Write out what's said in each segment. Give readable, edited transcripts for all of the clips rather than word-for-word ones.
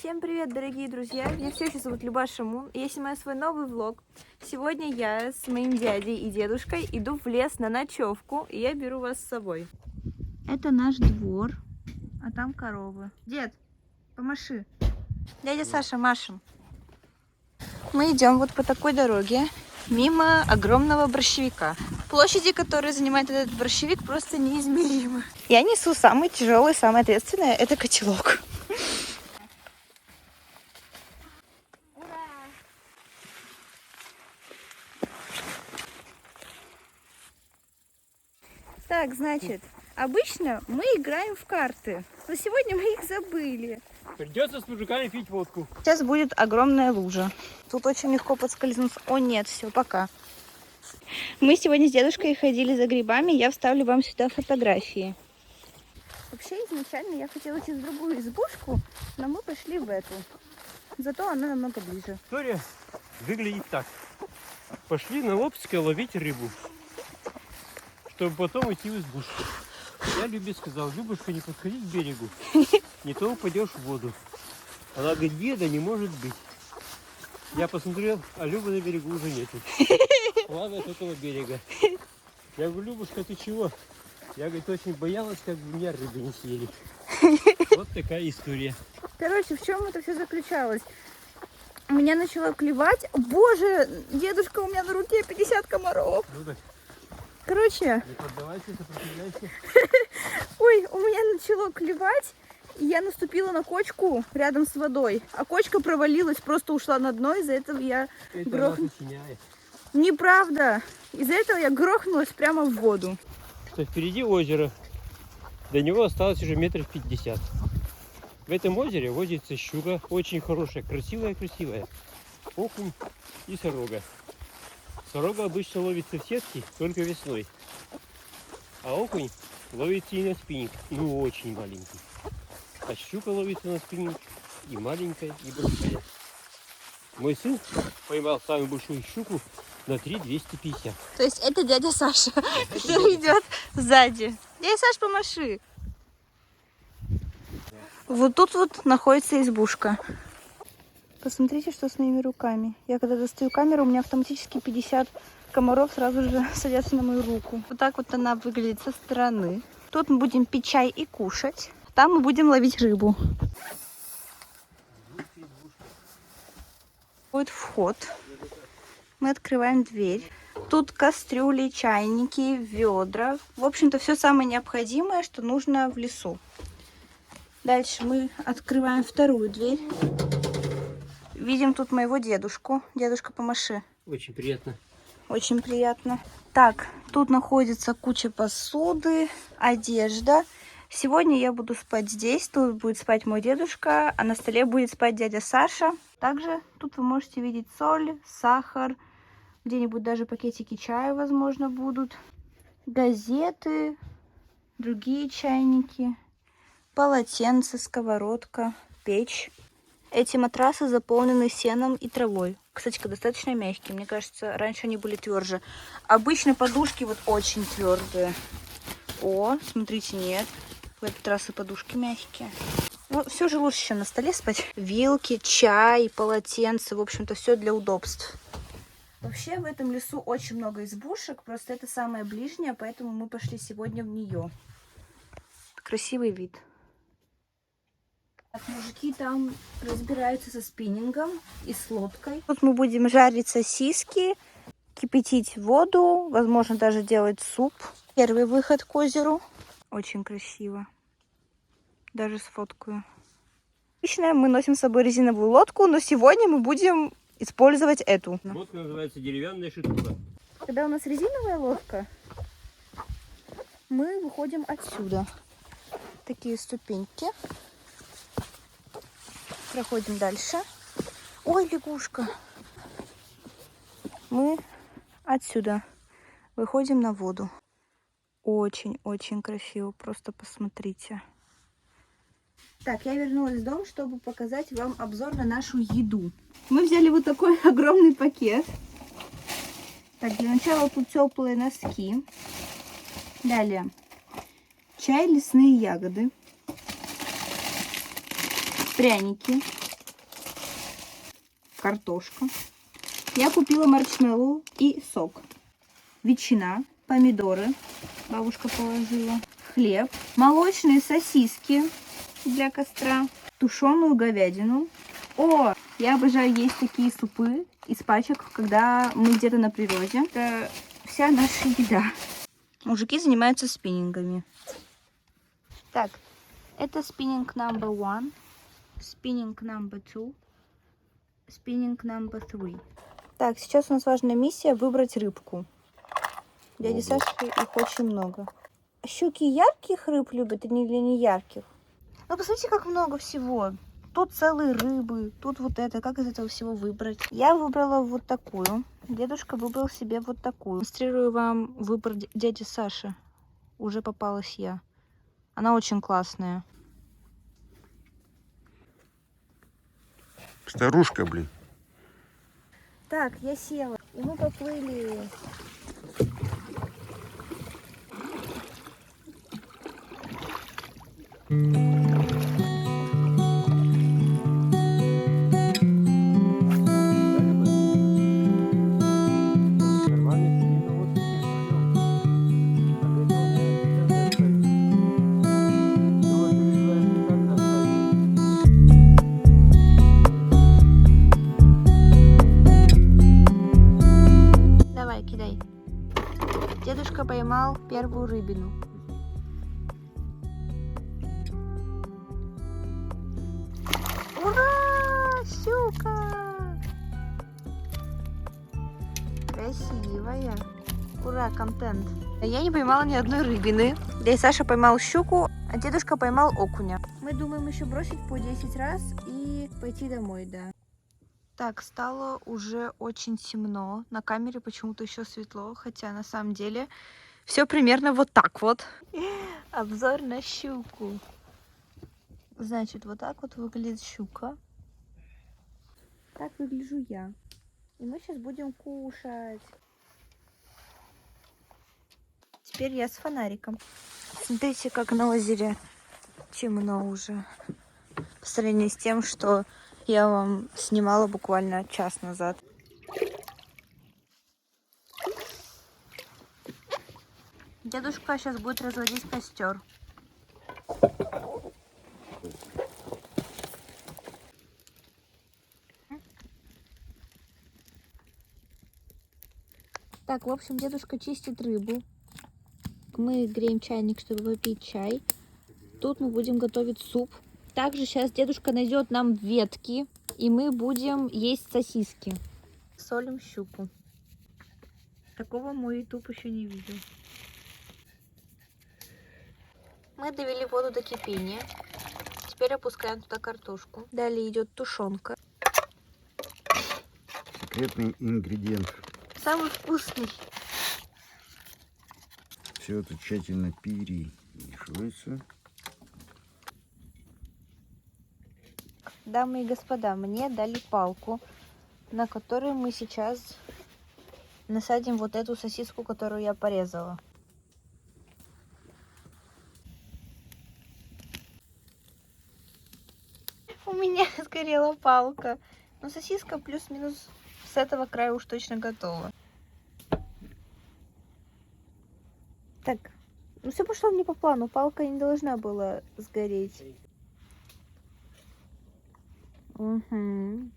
Всем привет, дорогие друзья! Меня все еще зовут Любаша Мун, и я снимаю свой новый влог. Сегодня я с моим дядей и дедушкой иду в лес на ночевку, и я беру вас с собой. Это наш двор, а там коровы. Дед, помаши. Дядя Саша, машем. Мы идем вот по такой дороге, мимо огромного борщевика. Площади, которые занимает этот борщевик, просто неизмеримы. Я несу самый тяжелый, самое ответственное, это котелок. Так, значит, обычно мы играем в карты, но сегодня мы их забыли. Придется с мужиками пить водку. Сейчас будет огромная лужа. Тут очень легко подскользнуться. О нет, все, пока. Мы сегодня с дедушкой ходили за грибами, я вставлю вам сюда фотографии. Вообще, изначально я хотела идти в другую избушку, но мы пошли в эту. Зато она намного ближе. История выглядит так. Пошли на Лобске ловить рыбу, чтобы потом идти в избушку. Я Любе сказал: Любушка, не подходи к берегу, не то упадешь в воду. Она говорит: деда, не может быть. Я посмотрел, а Любы на берегу уже нету. Плавает около берега. Я говорю: Любушка, ты чего? Я, говорит, очень боялась, как бы меня рыбы не съели. Вот такая история. Короче, в чем это все заключалось? У меня начало клевать. Боже, дедушка, у меня на руке 50 комаров. Ну так, Короче, не поддавайся, сопротивляйся. ой, у меня начало клевать, и я наступила на кочку рядом с водой. А кочка провалилась, просто ушла на дно, из-за этого я Это грохнулась. нас осеняет. Неправда. Из-за этого я грохнулась прямо в воду. Что впереди озеро. До него осталось уже 50 метров. В этом озере водится щука, очень хорошая, красивая. Окунь и сорога. Сорога обычно ловится в сетке только весной. А окунь ловится и на спиннинг, ну очень маленький. А щука ловится на спиннинг и маленькая, и большая. Мой сын поймал самую большую щуку на 3,250. То есть это дядя Саша, который идет сзади. Дядя Саш, помаши. Вот тут вот находится избушка. Посмотрите, что с моими руками. Я когда достаю камеру, у меня автоматически 50 комаров сразу же садятся на мою руку. Вот так вот она выглядит со стороны. Тут мы будем пить чай и кушать. Там мы будем ловить рыбу. Вот вход. Мы открываем дверь. Тут кастрюли, чайники, ведра. В общем-то, все самое необходимое, что нужно в лесу. Дальше мы открываем вторую дверь. Видим тут моего дедушку. Дедушка, помаши. Очень приятно. Очень приятно. Так, тут находится куча посуды, одежда. Сегодня я буду спать здесь. Тут будет спать мой дедушка, а на столе будет спать дядя Саша. Также тут вы можете видеть соль, сахар. Где-нибудь даже пакетики чая, возможно, будут. Газеты, другие чайники, полотенце, сковородка, печь. Эти матрасы заполнены сеном и травой. Кстати, достаточно мягкие. Мне кажется, раньше они были тверже. Обычно подушки вот очень твердые. О, смотрите, нет. В этот раз и подушки мягкие. Ну, все же лучше, чем на столе спать. Вилки, чай, полотенце. В общем-то, все для удобств. Вообще, в этом лесу очень много избушек. Просто это самая ближняя, поэтому мы пошли сегодня в нее. Красивый вид. Так, мужики там разбираются со спиннингом и с лодкой. Тут мы будем жарить сосиски, кипятить воду, возможно, даже делать суп. Первый выход к озеру. Очень красиво. Даже сфоткаю. Обычно мы носим с собой резиновую лодку, но сегодня мы будем использовать эту. Лодка называется деревянная шитуха. Когда у нас резиновая лодка, мы выходим отсюда. Такие ступеньки. Проходим дальше. Ой, лягушка. Мы отсюда выходим на воду. Очень-очень красиво. Просто посмотрите. Так, я вернулась в дом, чтобы показать вам обзор на нашу еду. Мы взяли вот такой огромный пакет. Так, для начала тут теплые носки. Далее. Чай, лесные ягоды. Пряники. картошка. Я купила маршмеллоу и сок. Ветчина, помидоры, бабушка положила, хлеб, молочные сосиски для костра, тушеную говядину. О, я обожаю есть такие супы из пачек, когда мы где-то на природе. Это вся наша еда. Мужики занимаются спиннингами. Так, это спиннинг number 1, спиннинг number 2, спиннинг number 3. Так, сейчас у нас важная миссия выбрать рыбку. Дяди Саши их очень много. Щуки ярких рыб любят или не ярких? Ну, посмотрите, как много всего. Тут целые рыбы, тут вот это. Как из этого всего выбрать? Я выбрала вот такую. Дедушка выбрал себе вот такую. Демонстрирую вам выбор дяди Саши. Уже попалась я. Она очень классная. Старушка, блин. Так, я села. И мы поплыли. Давай, кидай. Дедушка поймал первую рыбину. Ура! Щука! Красивая. Ура, контент. Я не поймала ни одной рыбины. Дядя Саша поймал щуку, а дедушка поймал окуня. Мы думаем еще бросить по 10 раз и пойти домой, да. Так, стало уже очень темно. На камере почему-то еще светло, хотя на самом деле все примерно вот так вот. Обзор на щуку. Значит, вот так вот выглядит щука. Так выгляжу я. И мы сейчас будем кушать. Теперь я с фонариком. Смотрите, как на озере темно уже. По сравнению с тем, что я вам снимала буквально час назад. Дедушка сейчас будет разводить костер. Так, в общем, дедушка чистит рыбу. Мы греем чайник, чтобы попить чай. Тут мы будем готовить суп. Также сейчас дедушка найдет нам ветки, и мы будем есть сосиски. Солим щуку. Такого мой ютуб еще не видел. Мы довели воду до кипения. Теперь опускаем туда картошку. Далее идет тушенка. Секретный ингредиент. Самый вкусный. Все это тщательно перемешивается. Дамы и господа, мне дали палку, на которой мы сейчас насадим вот эту сосиску, которую я порезала. У меня сгорела палка. Но сосиска плюс-минус с этого края уж точно готова. Так, ну все пошло не по плану. Палка не должна была сгореть. Угу.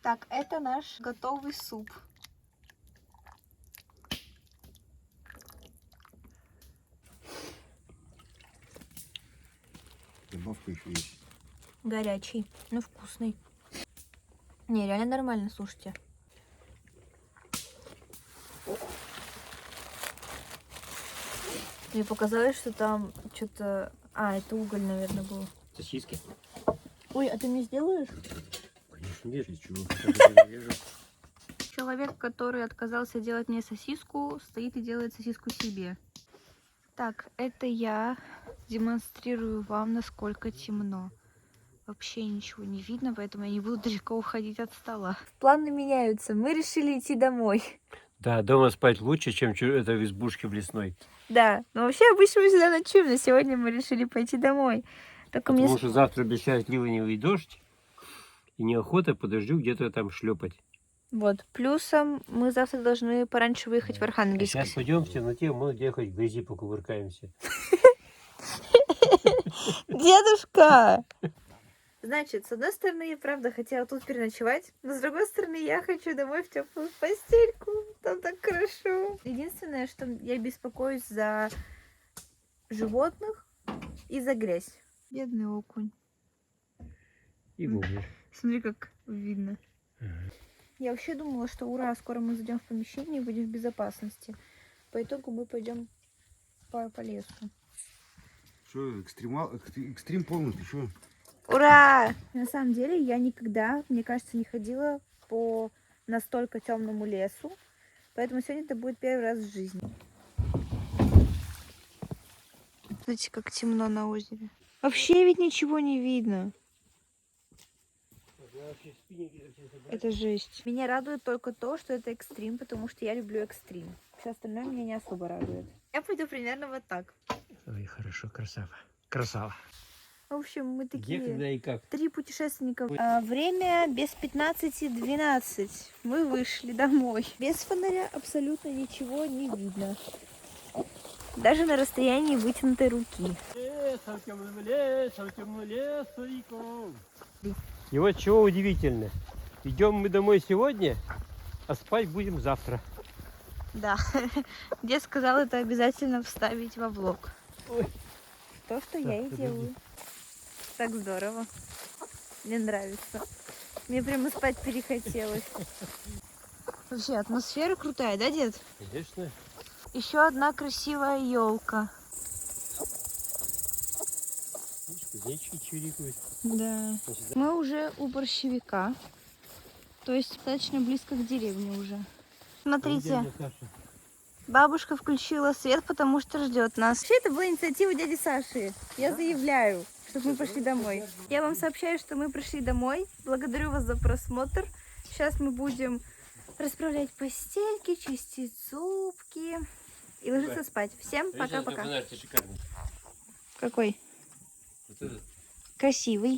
Так, это наш готовый суп. Добавка еще есть. Горячий, но вкусный. Не, реально нормально, слушайте. Мне показалось, что там что-то... А, это уголь, наверное, был. Сосиски? Ой, а ты мне сделаешь? Конечно, вижу. Чего? Человек, который отказался делать мне сосиску, стоит и делает сосиску себе. Так, это я демонстрирую вам, насколько темно. Вообще ничего не видно, поэтому я не буду далеко уходить от стола. Планы меняются. Мы решили идти домой. Да, дома спать лучше, чем это в избушке в лесной. Да, но вообще обычно мы всегда ночуем, но сегодня мы решили пойти домой. Только мне... Потому что завтра обещают ливневый дождь. И неохота по дождю где-то там шлепать. Вот, плюсом мы завтра должны пораньше выехать в Архангельск. Сейчас пойдем в темноте, мы где хоть в грязи покувыркаемся. Дедушка! Значит, с одной стороны, я правда хотела тут переночевать, но с другой стороны, я хочу домой в теплую постельку. Там так хорошо. Единственное, что я беспокоюсь за животных и за грязь. Бедный окунь. И воблер. Смотри, как видно. Я вообще думала, что ура, скоро мы зайдем в помещение и будем в безопасности. По итогу мы пойдем по лесу. Что, экстрим полностью, что? Ура! На самом деле я никогда, мне кажется, не ходила по настолько темному лесу. Поэтому сегодня это будет первый раз в жизни. Смотрите, как темно на озере. Вообще ведь ничего не видно. Это жесть. Меня радует только то, что это экстрим, потому что я люблю экстрим. Все остальное меня не особо радует. Я пойду примерно вот так. Ой, хорошо, красава. Красава. В общем, мы Где, такие когда и как? 3 путешественника. Время без 15:12. Мы вышли домой. Без фонаря абсолютно ничего не видно. Даже на расстоянии вытянутой руки. И вот чего удивительно. Идем мы домой сегодня, а спать будем завтра. Да. Дед сказал это обязательно вставить во влог. Ой. То, что я и делаю. Так здорово. Мне нравится. Мне прямо спать перехотелось. Вообще, атмосфера крутая, да, дед? Конечно. Еще одна красивая елка. Кузнечики чирикают. Да. Мы уже у борщевика. То есть достаточно близко к деревне уже. Смотрите, бабушка включила свет, потому что ждет нас. Вообще, это была инициатива дяди Саши. Я заявляю, чтобы мы пошли домой. Я вам сообщаю, что мы пришли домой. Благодарю вас за просмотр. Сейчас мы будем расправлять постельки, чистить зубки и ложиться спать. Всем пока-пока. Шикарный. Какой? Вот этот. Красивый.